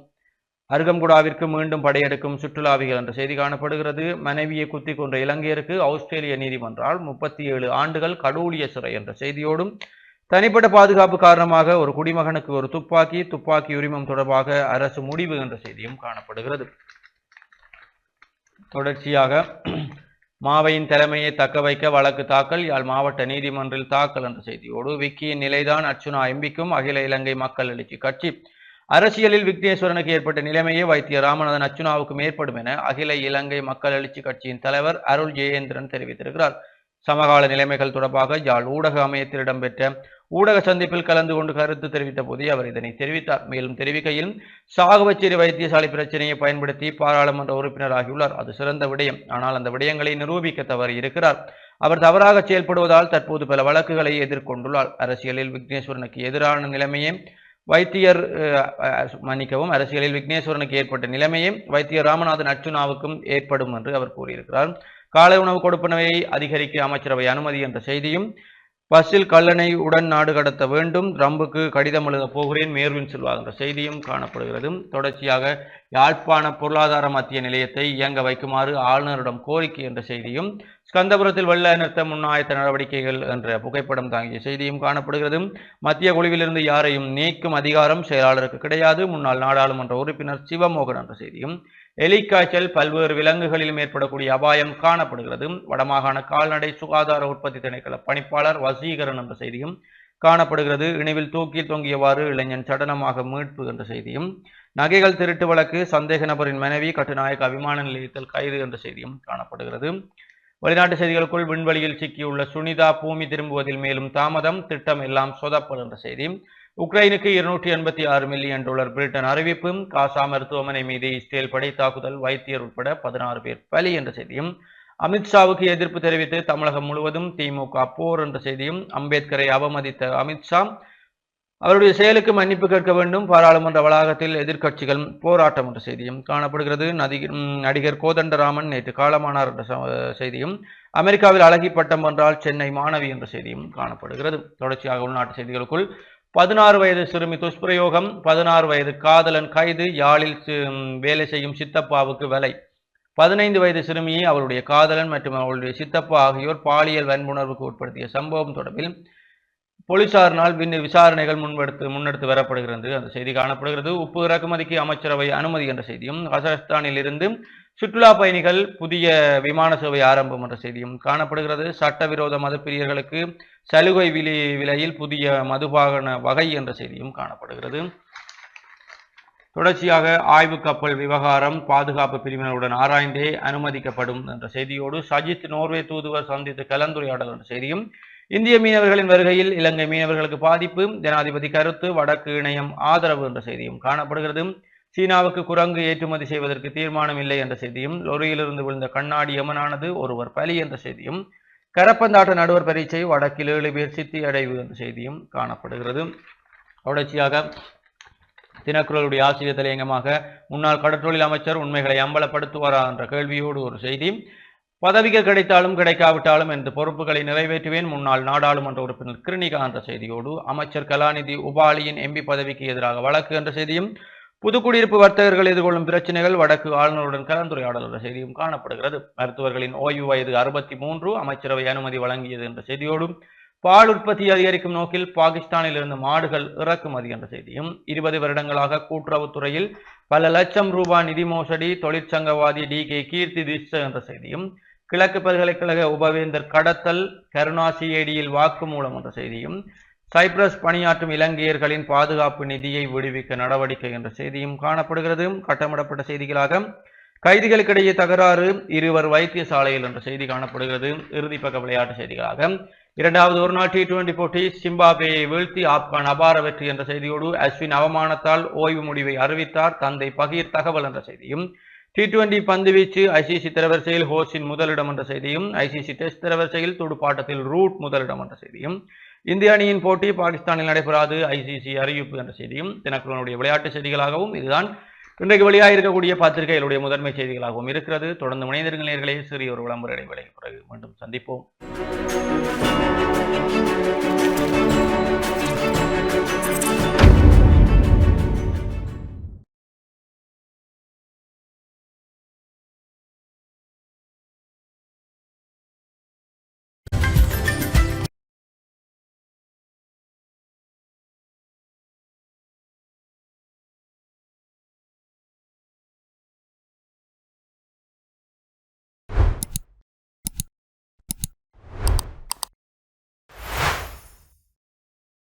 அருகம்குடாவிற்கு மீண்டும் படையெடுக்கும் சுற்றுலாவிகள் என்ற செய்தி காணப்படுகிறது. மனைவியை குத்தி கொன்ற இலங்கையருக்கு ஆஸ்திரேலிய நீதிமன்றால் 37 ஆண்டுகள் கடூழிய சிறை என்ற செய்தியோடும், தனிப்பட்ட பாதுகாப்பு காரணமாக ஒரு குடிமகனுக்கு ஒரு துப்பாக்கி உரிமம் தொடர்பாக அரசு முடிவு என்ற செய்தியும் காணப்படுகிறது. தொடர்ச்சியாக மாவையின் தலைமையை தக்க வைக்க வழக்கு தாக்கல், யாழ் மாவட்ட நீதிமன்றில் தாக்கல் என்ற செய்தியோடு, விக்கியின் நிலைதான் அர்ச்சுனா எம்பிக்கும் அகில இலங்கை மக்கள் எழுச்சி கட்சி, அரசியலில் விக்னேஸ்வரனுக்கு ஏற்பட்ட நிலைமையே வைத்திய ராமநாதன் அர்ச்சுனாவுக்கும் ஏற்படும் என அகில இலங்கை மக்கள் எழுச்சி கட்சியின் தலைவர் அருள் ஜெயேந்திரன் தெரிவித்திருக்கிறார். சமகால நிலைமைகள் தொடர்பாக யாழ் ஊடக அமையத்தில் இடம்பெற்ற ஊடக சந்திப்பில் கலந்து கொண்டு கருத்து தெரிவித்த போதே அவர் இதனை தெரிவித்தார். மேலும் தெரிவிக்கையில், சாகுவச்சேரி வைத்தியசாலை பிரச்சனையை பயன்படுத்தி பாராளுமன்ற உறுப்பினராகியுள்ளார். அது சிறந்த விடயம். ஆனால் அந்த விடயங்களை நிரூபிக்க தவறி இருக்கிறார். அவர் தவறாக செயல்படுவதால் தற்போது பல வழக்குகளை எதிர்கொண்டுள்ளார். அரசியலில் விக்னேஸ்வரனுக்கு எதிரான நிலைமையே அரசியலில் விக்னேஸ்வரனுக்கு ஏற்பட்ட நிலைமையே வைத்தியர் ராமநாதன் அர்ச்சுனாவுக்கும் ஏற்படும் என்று அவர் கூறியிருக்கிறார். காலை உணவு கொடுப்பனவை அதிகரிக்க அமைச்சரவை அனுமதி என்ற செய்தியும், பஸ்ஸில் கல்லணை உடன் நாடு கடத்த வேண்டும், ரம்புக்கு கடிதம் எழுத போகிறேன், மேர்வின் செல்வா என்ற செய்தியும் காணப்படுகிறது. தொடர்ச்சியாக யாழ்ப்பாண பொருளாதார மத்திய நிலையத்தை இயங்க வைக்குமாறு ஆளுநரிடம் கோரிக்கை என்ற செய்தியும், ஸ்கந்தபுரத்தில் வெள்ள நிறுத்த முன்னாயத்த நடவடிக்கைகள் என்ற புகைப்படம் தாங்கிய செய்தியும் காணப்படுகிறது. மத்திய குழுவிலிருந்து யாரையும் நீக்கும் அதிகாரம் செயலாளருக்கு கிடையாது, முன்னாள் நாடாளுமன்ற உறுப்பினர் சிவமோகன் என்ற செய்தியும், எலிக்காய்ச்சல் பல்வேறு விலங்குகளிலும் ஏற்படக்கூடிய அபாயம் காணப்படுகிறது, வடமாகாண கால்நடை சுகாதார உற்பத்தி திணைக்கள பணிப்பாளர் வசீகரன் என்ற செய்தியும் காணப்படுகிறது. இணைவில் தூக்கில் தொங்கியவாறு இளைஞன் சடலமாக மீட்பு என்ற செய்தியும், நகைகள் திருட்டு வழக்கு, சந்தேக நபரின் மனைவி கட்டுநாயக்க விமான நிலையத்தில் கைது என்ற செய்தியும் காணப்படுகிறது. வெளிநாட்டு செய்திகளுக்குள், விண்வெளியில் சிக்கியுள்ள சுனிதா பூமி திரும்புவதில் மேலும் தாமதம், திட்டம் எல்லாம் சொதப்பல் என்ற செய்தி, உக்ரைனுக்கு $286 மில்லியன் பிரிட்டன் அறிவிப்பு, காசா மருத்துவமனை மீது இஸ்ரேல் படை தாக்குதல், வைத்தியர் உட்பட 16 பேர் பலி என்ற செய்தியும், அமித்ஷாவுக்கு எதிர்ப்பு தெரிவித்து தமிழகம் முழுவதும் திமுக போர் என்ற செய்தியும், அம்பேத்கரை அவமதித்த அமித்ஷா அவருடைய செயலுக்கு மன்னிப்பு கேட்க வேண்டும், பாராளுமன்ற வளாகத்தில் எதிர்க்கட்சிகள் போராட்டம் என்ற செய்தியும் காணப்படுகிறது. நடிகர் கோதண்டராமன் நேற்று காலமானார் என்ற செய்தியும், அமெரிக்காவில் அழகி பட்டம் வென்றால் சென்னை மாணவி என்ற செய்தியும் காணப்படுகிறது. தொடர்ச்சியாக உள்நாட்டு செய்திகளுக்குள் 16 வயது சிறுமி துஷ்பிரயோகம், 16 வயது காதலன் கைது, யாழில் வேலை செய்யும் சித்தப்பாவுக்கு விலை. 15 வயது சிறுமியை அவருடைய காதலன் மற்றும் அவருடைய சித்தப்பா ஆகியோர் பாலியல் வன்புணர்வுக்கு உட்படுத்திய சம்பவம் தொடர்பில் போலீசாரினால் விசாரணைகள் முன்னெடுத்து வரப்படுகிறது அந்த செய்தி காணப்படுகிறது. உப்பு இறக்குமதிக்கு அமைச்சரவை அனுமதி என்ற செய்தியும், கசகஸ்தானில் இருந்து சுற்றுலா பயணிகள் புதிய விமான சேவை ஆரம்பம் என்ற செய்தியும் காணப்படுகிறது. சட்டவிரோத மதுப்பிரியர்களுக்கு சலுகை விலையில் புதிய மதுபான வகை என்ற செய்தியும் காணப்படுகிறது. தொடர்ச்சியாக ஆய்வு கப்பல் விவகாரம் பாதுகாப்பு பிரிவினருடன் ஆராய்ந்தே அனுமதிக்கப்படும் என்ற செய்தியோடு, சஜித் நோர்வே தூதுவர் சந்தித்து கலந்துரையாடல் என்ற செய்தியும், இந்திய மீனவர்களின் வருகையில் இலங்கை மீனவர்களுக்கு பாதிப்பு, ஜனாதிபதி கருத்து, வடக்கு இணையம் ஆதரவு என்ற செய்தியும் காணப்படுகிறது. சீனாவுக்கு குரங்கு ஏற்றுமதி செய்வதற்கு தீர்மானம் இல்லை என்ற செய்தியும், லொரியிலிருந்து விழுந்த கண்ணாடி யமனானது ஒருவர் பலி என்ற செய்தியும், கரப்பந்தாட்ட நடுவர் பரீட்சை வடக்கில் 7 பேர் சித்தி அடைவு என்ற செய்தியும் காணப்படுகிறது. தொடர்ச்சியாக தினக்குரலுடைய ஆசிரியர் தலையங்கமாக முன்னாள் கடற்றொழில் அமைச்சர் உண்மைகளை அம்பலப்படுத்துவாரா என்ற கேள்வியோடு ஒரு செய்தி, பதவிகள் கிடைத்தாலும் கிடைக்காவிட்டாலும் என்று பொறுப்புகளை நிறைவேற்றுவேன் முன்னாள் நாடாளுமன்ற உறுப்பினர் கிருணிகா என்ற செய்தியோடு, அமைச்சர் கலாநிதி உபாலியின் எம்பி பதவிக்கு எதிராக வழக்கு என்ற செய்தியும், புதுக்குடியிருப்பு வர்த்தகர்கள் எதிர்கொள்ளும் பிரச்சனைகள் வடக்கு ஆளுநருடன் கலந்துரையாடல் என்ற செய்தியும் காணப்படுகிறது. மருத்துவர்களின் ஓய்வு வயது 63, அமைச்சரவை அனுமதி வழங்கியது என்ற செய்தியோடும், பால் உற்பத்தி அதிகரிக்கும் நோக்கில் பாகிஸ்தானில் இருந்து மாடுகள் இறக்குமதி என்ற செய்தியும், 20 வருடங்களாக கூட்டுறவுத்துறையில் பல லட்சம் ரூபாய் நிதி மோசடி, தொழிற்சங்கவாதி DK கீர்த்தி திஸ்ஸ என்ற செய்தியும், கிழக்கு பல்கலைக்கழக உபவேந்தர் கடத்தல், கருணா CIDயில் வாக்குமூலம் என்ற செய்தியும், சைப்ரஸ் பணியாற்றும் இலங்கையர்களின் பாதுகாப்பு நிதியை விடுவிக்க நடவடிக்கை என்ற செய்தியும் காணப்படுகிறது. கட்டமிடப்பட்ட செய்திகளாக கைதிகளுக்கிடையே தகராறு, 2 வைத்தியசாலையில் என்ற செய்தி காணப்படுகிறது. இறுதிப்பக்க விளையாட்டு செய்திகளாக 2வது ஒருநாள் T20 போட்டி சிம்பாப்வேயை வீழ்த்தி ஆப்கான் அபார வெற்றி என்ற செய்தியோடு, அஸ்வின் அவமானத்தால் ஓய்வு முடிவை அறிவித்தார், தந்தை பகீர் தகவல் என்ற செய்தியும், T20 பந்துவீச்சு ICC தரவரிசையில் ஹோஸின் முதலிடம் என்ற செய்தியும், ICC டெஸ்ட் தரவரிசையில் துடுப்பாட்டத்தில் ரூட் முதலிடம் என்ற செய்தியும், இந்திய அணியின் போட்டி பாகிஸ்தானில் நடைபெறாது, ICC அறிவிப்பு என்ற செய்தியும் தினக்குரலுடைய விளையாட்டு செய்திகளாகவும் இதுதான் இன்றைக்கு வெளியாக இருக்கக்கூடிய பத்திரிகைகளுடைய முதன்மை செய்திகளாகவும் இருக்கிறது. தொடர்ந்து இணைந்திருங்கள் நேயர்களே. சிறிய ஒரு விளம்பர இடைவேளைக்கு பிறகு மீண்டும் சந்திப்போம்.